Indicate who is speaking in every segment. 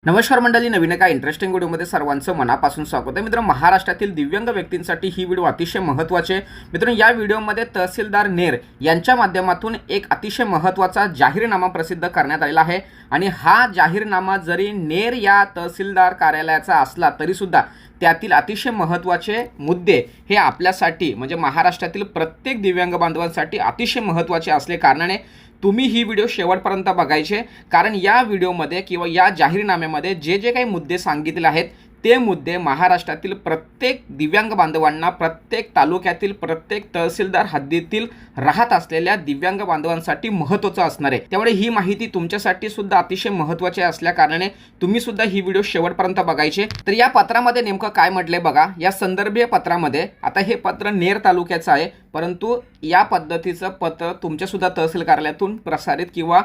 Speaker 1: नमस्कार मंडळी, नवीन एका इंटरेस्टिंग व्हिडिओमध्ये सर्वांचं मनापासून स्वागत आहे. मित्रांनो, महाराष्ट्रातील दिव्यांग व्यक्तींसाठी ही व्हिडिओ अतिशय महत्त्वाची आहे. मित्रांनो, या व्हिडिओमध्ये तहसीलदार नेर यांच्या माध्यमातून एक अतिशय महत्त्वाचा जाहीरनामा प्रसिद्ध करण्यात आलेला आहे आणि हा जाहीरनामा जरी नेर या तहसीलदार कार्यालयाचा असला तरीसुद्धा त्यातील अतिशय महत्त्वाचे मुद्दे हे आपल्यासाठी म्हणजे महाराष्ट्रातील प्रत्येक दिव्यांग बांधवांसाठी अतिशय महत्त्वाचे असले कारणाने तुम्ही ही व्हिडिओ शेवटपर्यंत बघायचे, कारण या व्हिडिओमध्ये किंवा या जाहीरनाम्यामध्ये जे जे काही मुद्दे सांगितले आहेत ते मुद्दे महाराष्ट्रातील प्रत्येक दिव्यांग बांधवांना, प्रत्येक तालुक्यातील, प्रत्येक तहसीलदार हद्दीतील राहत असलेल्या दिव्यांग बांधवांसाठी महत्त्वाचं असणार आहे. त्यामुळे ही माहिती तुमच्यासाठी सुद्धा अतिशय महत्त्वाची असल्या कारणाने तुम्ही सुद्धा ही व्हिडिओ शेवटपर्यंत बघायचे. तर या पत्रामध्ये नेमकं काय म्हटलंय बघा. या संदर्भीय पत्रामध्ये, आता हे पत्र नेर तालुक्याचं आहे, परंतु या पद्धतीचं पत्र तुमच्या सुद्धा तहसील कार्यालयातून प्रसारित किंवा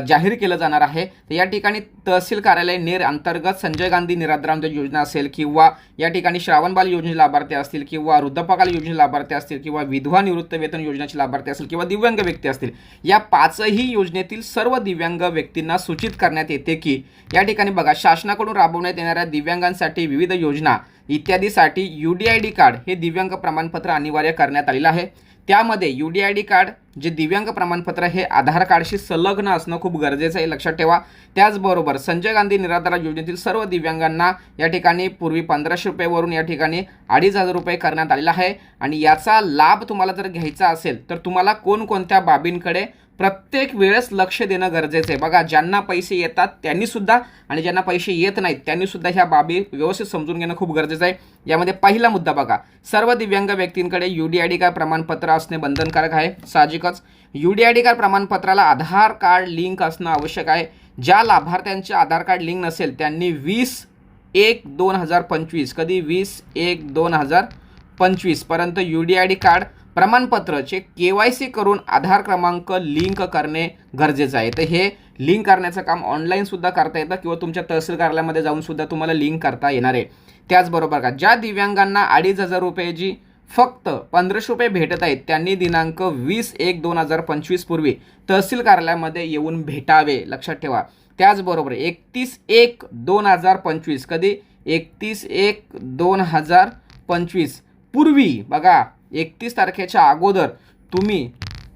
Speaker 1: जाहीर केलं जाणार आहे. तर या ठिकाणी तहसील कार्यालय नेर अंतर्गत संजय गांधी निराधार योजना असेल किंवा या ठिकाणी श्रावणबाल योजने लाभार्थी असतील किंवा वृद्धपकाल योजने लाभार्थी असतील किंवा विधवा निवृत्त वेतन योजनेचे लाभार्थी असतील किंवा दिव्यांग व्यक्ती असतील, या पाचही योजनेतील सर्व दिव्यांग व्यक्तींना सूचित करण्यात येते की या ठिकाणी बघा, शासनाकडून राबवण्यात येणाऱ्या दिव्यांगांसाठी विविध योजना इत्यादीसाठी UDID कार्ड हे दिव्यांग प्रमाणपत्र अनिवार्य करण्यात आलेलं आहे. त्यामध्ये UDID कार्ड जे दिव्यांग प्रमाणपत्र हे आधार कार्डशी संलग्न असणं खूप गरजेचं आहे, लक्षात ठेवा. त्याचबरोबर संजय गांधी निराधार योजनेतील सर्व दिव्यांगांना या ठिकाणी पूर्वी 1500 रुपयेवरून या ठिकाणी 2500 रुपये करण्यात आलेला आहे आणि याचा लाभ तुम्हाला जर घ्यायचा असेल तर तुम्हाला कोणकोणत्या बाबींकडे प्रत्येक वेळेस लक्ष देणं गरजेचं आहे. बघा, ज्यांना पैसे येतात त्यांनी सुद्धा आणि ज्यांना पैसे येत नाहीत त्यांनी सुद्धा ह्या बाबी व्यवस्थित समजून घेणं खूप गरजेचं आहे. यामध्ये पहिला मुद्दा बघा, सर्व दिव्यांग व्यक्तींकडे UDID कार्ड प्रमाणपत्र असणे बंधनकारक आहे. साहजिकच UDID कार्ड प्रमाणपत्राला आधार कार्ड लिंक असणं आवश्यक आहे. ज्या लाभार्थ्यांचे आधार कार्ड लिंक नसेल त्यांनी 20/1/2025 कधी 20/1/2025 पर्यंत UDID कार्ड प्रमाणपत्राचे KYC करून आधार क्रमांक लिंक करणे गरजेचं आहे. तर हे लिंक करण्याचं काम ऑनलाईन सुद्धा करता येतं किंवा तुमच्या तहसील कार्यालयामध्ये जाऊन सुद्धा तुम्हाला लिंक करता येणार आहे. त्याचबरोबर का, ज्या दिव्यांगांना 2500 रुपयाची फक्त 1500 रुपये भेटत आहेत त्यांनी दिनांक 20/1/2025 पूर्वी तहसील कार्यालयामध्ये येऊन भेटावे, लक्षात ठेवा. त्याचबरोबर 31/1/2025 कधी 31/1/2025 पूर्वी बघा, 31 तारखेच्या अगोदर तुम्ही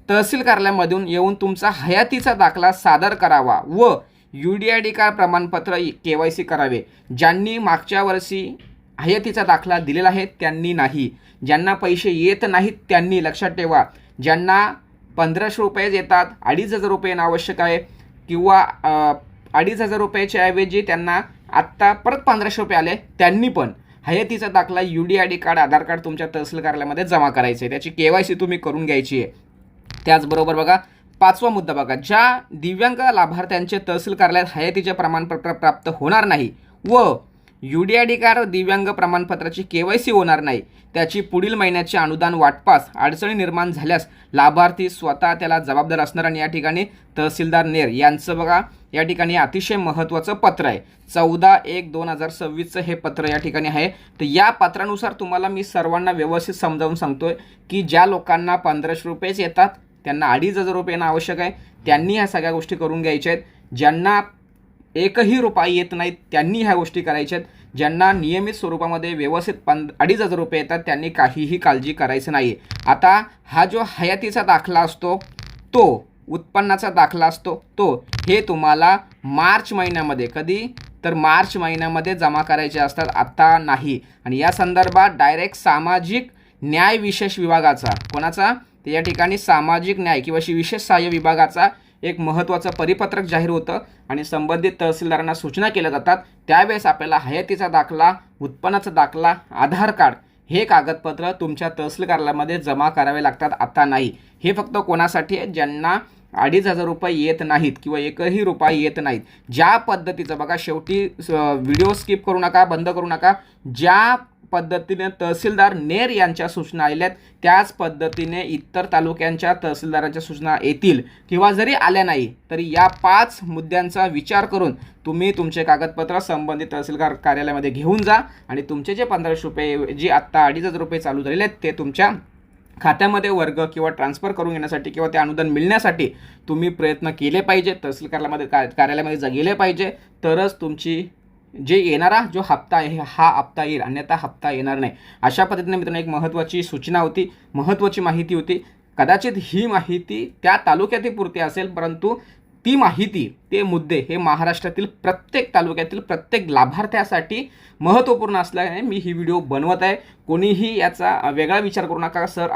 Speaker 1: तहसील कार्यालयामधून येऊन तुमचा हयातीचा दाखला सादर करावा व UDID कार्ड प्रमाणपत्र KYC करावे. ज्यांनी मागच्या वर्षी हयातीचा दाखला दिलेला आहे त्यांनी नाही, ज्यांना पैसे येत नाहीत त्यांनी, लक्षात ठेवा. ज्यांना 1500 रुपये येतात, 2500 रुपये येणं आवश्यक आहे किंवा 2500 रुपयाच्या ऐवजी त्यांना आत्ता परत 1500 रुपये आले त्यांनी पण हयातीचा दाखला, UDID कार्ड, आधार कार्ड तुमच्या तहसील कार्यालयामध्ये जमा करायचे आहे. त्याची KYC तुम्ही करून घ्यायची आहे. त्याचबरोबर बघा, पाचवा मुद्दा बघा, ज्या दिव्यांग लाभार्थ्यांचे तहसील कार्यालयात हयातीचे प्रमाणपत्र प्राप्त होणार नाही व UDID कार्ड दिव्यांग प्रमाणपत्राची KYC होणार नाही, त्याची पुढील महिन्याचे अनुदान वाटपास अडचणी निर्माण झाल्यास लाभार्थी स्वतः त्याला जबाबदार असणार. आणि या ठिकाणी तहसीलदार नेर यांचं बघा या ठिकाणी अतिशय महत्त्वाचं पत्र आहे. 14/1/2026 हे पत्र या ठिकाणी आहे. तर या पत्रानुसार तुम्हाला मी सर्वांना व्यवस्थित समजावून सांगतोय की ज्या लोकांना 1500 रुपयेच येतात त्यांना 2500 रुपये येणं आवश्यक आहे, त्यांनी ह्या सगळ्या गोष्टी करून घ्यायच्या आहेत. ज्यांना 1ही रुपये येत नाहीत त्यांनी ह्या गोष्टी करायच्या आहेत. ज्यांना नियमित स्वरूपामध्ये व्यवस्थित 2500 रुपये येतात त्यांनी काहीही काळजी करायचं नाही. आता हा जो हयातीचा दाखला असतो, तो उत्पन्नाचा दाखला असतो, तो हे तुम्हाला मार्च महिन्यामध्ये, कधी तर मार्च महिन्यामध्ये जमा करायचे असतात, आता नाही. आणि या संदर्भात डायरेक्ट सामाजिक न्याय विशेष विभागाचा, कोणाचा, तर या ठिकाणी सामाजिक न्याय किंवा विशेष सहाय्य विभागाचा एक महत्त्वाचं परिपत्रक जाहीर होतं आणि संबंधित तहसीलदारांना सूचना केल्या जातात. त्यावेळेस आपल्याला हयातीचा दाखला, उत्पन्नाचा दाखला, आधार कार्ड हे कागदपत्र तुमच्या तहसील कार्यालयामध्ये जमा करावे लागतात, आता नाही. हे फक्त कोणासाठी आहे, ज्यांना 2500 रुपये येत नाहीत किंवा 1ही रुपये येत नाहीत. ज्या पद्धतीचं बघा, शेवटी व्हिडिओ स्किप करू नका, बंद करू नका. ज्या पद्धतीने तहसीलदार नेर यांच्या सूचना आल्यात त्याच पद्धतीने इतर तालुक्यांच्या तहसीलदारांच्या सूचना येतील किंवा जरी आल्या नाही तरी या 5 मुद्द्यांचा विचार करून तुम्ही तुमचे कागदपत्र संबंधित तहसील कार्यालयामध्ये घेऊन जा आणि तुमचे जे 1500 रुपये जी आत्ता 2500 रुपये चालू झालेले आहेत ते तुमच्या खात्यामध्ये वर्ग किंवा ट्रान्सफर करून घेण्यासाठी किंवा ते अनुदान मिळण्यासाठी तुम्ही प्रयत्न केले पाहिजे. तहसील कार्यालयामध्ये गेले पाहिजे, तरच तुमची जे येणारा जो हप्ता आहे हा हप्ता येईल, अन्यथा हप्ता येणार नाही. अशा पद्धतीने मित्रांनो एक महत्त्वाची सूचना होती, महत्त्वाची माहिती होती. कदाचित ही माहिती त्या तालुक्यातील पुरती असेल, परंतु ती माहिती, ते मुद्दे हे महाराष्ट्रातील प्रत्येक तालुक्यातील प्रत्येक लाभार्थ्यासाठी महत्त्वपूर्ण असल्याने मी ही व्हिडिओ बनवत आहे. कोणीही याचा वेगळा विचार करू नका, सर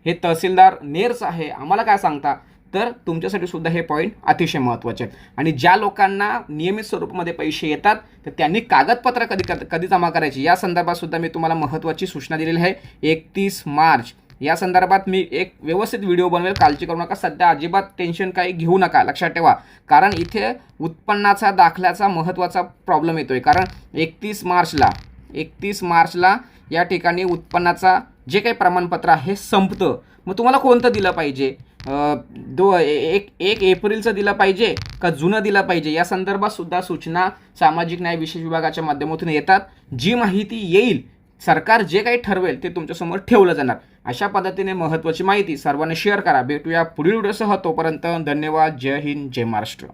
Speaker 1: हे तहसीलदार नेरचं आहे, आम्हाला काय सांगता. तर तुमच्यासाठी सुद्धा हे पॉईंट अतिशय महत्त्वाचे आहेत. आणि ज्या लोकांना नियमित स्वरूपामध्ये पैसे येतात तर त्यांनी कागदपत्र कधी जमा करायची या संदर्भात सुद्धा मी तुम्हाला महत्त्वाची सूचना दिलेली आहे. 31 मार्च या संदर्भात मी एक व्यवस्थित व्हिडिओ बनवेल, काळजी करू नका. सध्या अजिबात टेन्शन काही घेऊ नका, लक्षात ठेवा. कारण इथे उत्पन्नाचा दाखल्याचा महत्त्वाचा प्रॉब्लेम येतोय. कारण 31 मार्चला या ठिकाणी उत्पन्नाचा जे काही प्रमाणपत्र आहे संपतं. मग तुम्हाला कोणतं दिलं पाहिजे, 1 एप्रिलचं दिलं पाहिजे का जुनं दिलं पाहिजे, या संदर्भात सुद्धा सूचना सामाजिक न्याय विशेष विभागाच्या माध्यमातून येतात. जी माहिती येईल, सरकार जे काही ठरवेल ते तुमच्यासमोर ठेवलं जाणार. अशा पद्धतीने महत्त्वाची माहिती सर्वांनी शेअर करा. भेटूया पुढील व्हिडिओसह. तोपर्यंत धन्यवाद. जय हिंद, जय महाराष्ट्र.